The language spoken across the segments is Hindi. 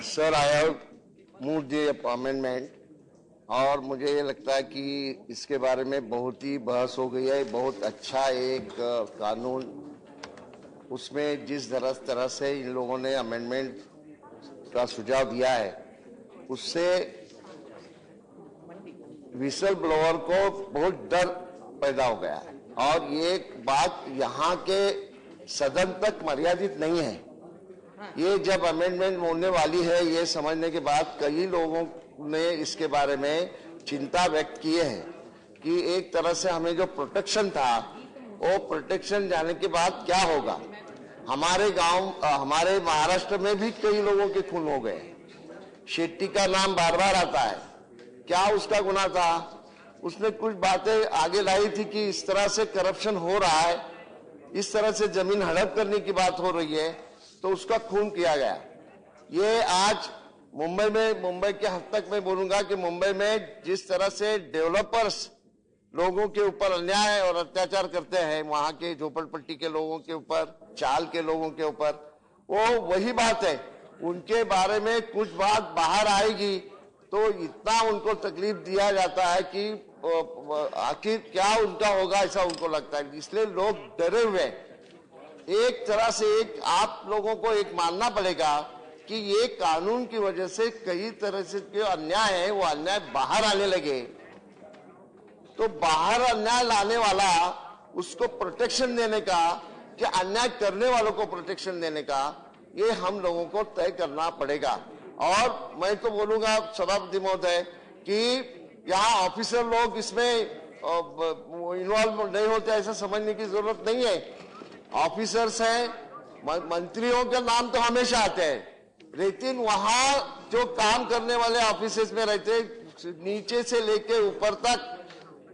Sir, I have move the amendment और मुझे ये लगता है कि इसके बारे में बहुत ही बहस हो गई है। बहुत अच्छा एक कानून, उसमें जिस तरह से इन लोगों ने अमेंडमेंट का सुझाव दिया है, उससे विसल ब्लोअर को बहुत डर पैदा हो गया है और ये बात यहाँ के सदन तक मर्यादित नहीं है। ये जब अमेंडमेंट होने वाली है, ये समझने के बाद कई लोगों ने इसके बारे में चिंता व्यक्त की है कि एक तरह से हमें जो प्रोटेक्शन था, वो प्रोटेक्शन जाने के बाद क्या होगा। हमारे गांव, हमारे महाराष्ट्र में भी कई लोगों के खून हो गए। शेट्टी का नाम बार बार आता है। क्या उसका गुनाह था? उसने कुछ बातें आगे लाई थी कि इस तरह से करप्शन हो रहा है, इस तरह से जमीन हड़प करने की बात हो रही है, तो उसका खून किया गया। ये आज मुंबई के हद तक मैं बोलूंगा कि मुंबई में जिस तरह से डेवलपर्स लोगों के ऊपर अन्याय और अत्याचार करते हैं, वहां के झोपड़पट्टी के लोगों के ऊपर, चाल के लोगों के ऊपर, वो वही बात है। उनके बारे में कुछ बात बाहर आएगी तो इतना उनको तकलीफ दिया जाता है कि आखिर क्या उनका होगा, ऐसा उनको लगता है। इसलिए लोग डरे हुए हैं। एक तरह से आप लोगों को एक मानना पड़ेगा कि ये कानून की वजह से कई तरह से जो अन्याय है, वो अन्याय बाहर आने लगे। तो बाहर अन्याय लाने वाला, उसको प्रोटेक्शन देने का, कि अन्याय करने वालों को प्रोटेक्शन देने का, ये हम लोगों को तय करना पड़ेगा। और मैं तो बोलूंगा सभापति महोदय कि यहाँ ऑफिसर लोग इसमें इन्वॉल्व नहीं होते, ऐसा समझने की जरूरत नहीं है। ऑफिसर्स हैं, मंत्रियों के नाम तो हमेशा आते हैं, लेकिन वहां जो काम करने वाले ऑफिसर्स में रहते, नीचे से लेके ऊपर तक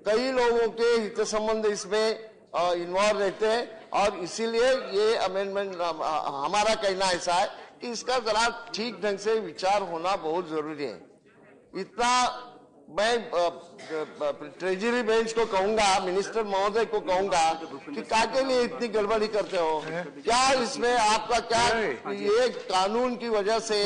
कई लोगों के हित संबंध इसमें इन्वॉल्व रहते हैं। और इसीलिए ये अमेंडमेंट, हमारा कहना ऐसा है कि इसका जरा ठीक ढंग से विचार होना बहुत जरूरी है। इतना मैं ट्रेजरी बेंच को कहूंगा, मिनिस्टर महोदय को कहूंगा कि क्या के लिए इतनी गड़बड़ी करते हो? क्या इसमें आपका क्या, ये कानून की वजह से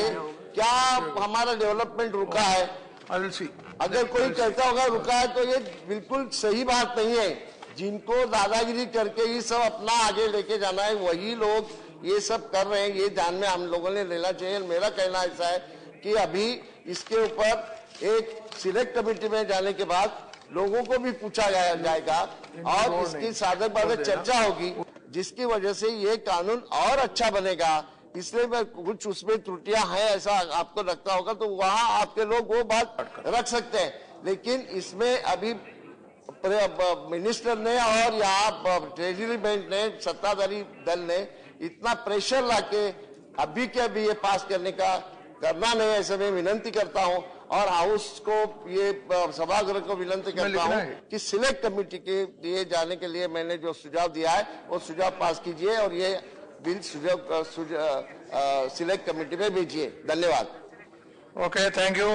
क्या हमारा डेवलपमेंट रुका है? अगर कोई कहता होगा रुका है तो ये बिल्कुल सही बात नहीं है। जिनको दादागिरी करके ही सब अपना आगे लेके जाना है, वही लोग ये सब कर रहे हैं। ये ध्यान में हम लोगों ने लेना चाहिए। मेरा कहना ऐसा है कि अभी इसके ऊपर एक सिलेक्ट कमेटी में जाने के बाद लोगों को भी पूछा जाएगा और इसकी साधक बाधक चर्चा होगी, जिसकी वजह से ये कानून और अच्छा बनेगा। इसलिए मैं कुछ उसमें त्रुटियां हैं ऐसा आपको लगता होगा तो वहां आपके लोग वो बात रख सकते हैं, लेकिन इसमें अभी मिनिस्टर ने और यहाँ ट्रेजरी बेंच ने, सत्ताधारी दल ने इतना प्रेशर लाके अभी के अभी ये पास करना नहीं, ऐसे मैं विनंती करता हूं। और हाउस को, ये सभागृह को विनंती करता हूं कि सिलेक्ट कमेटी के लिए जाने के लिए मैंने जो सुझाव दिया है वो सुझाव पास कीजिए और ये बिल सिलेक्ट कमेटी में भेजिए। धन्यवाद। Okay, thank you.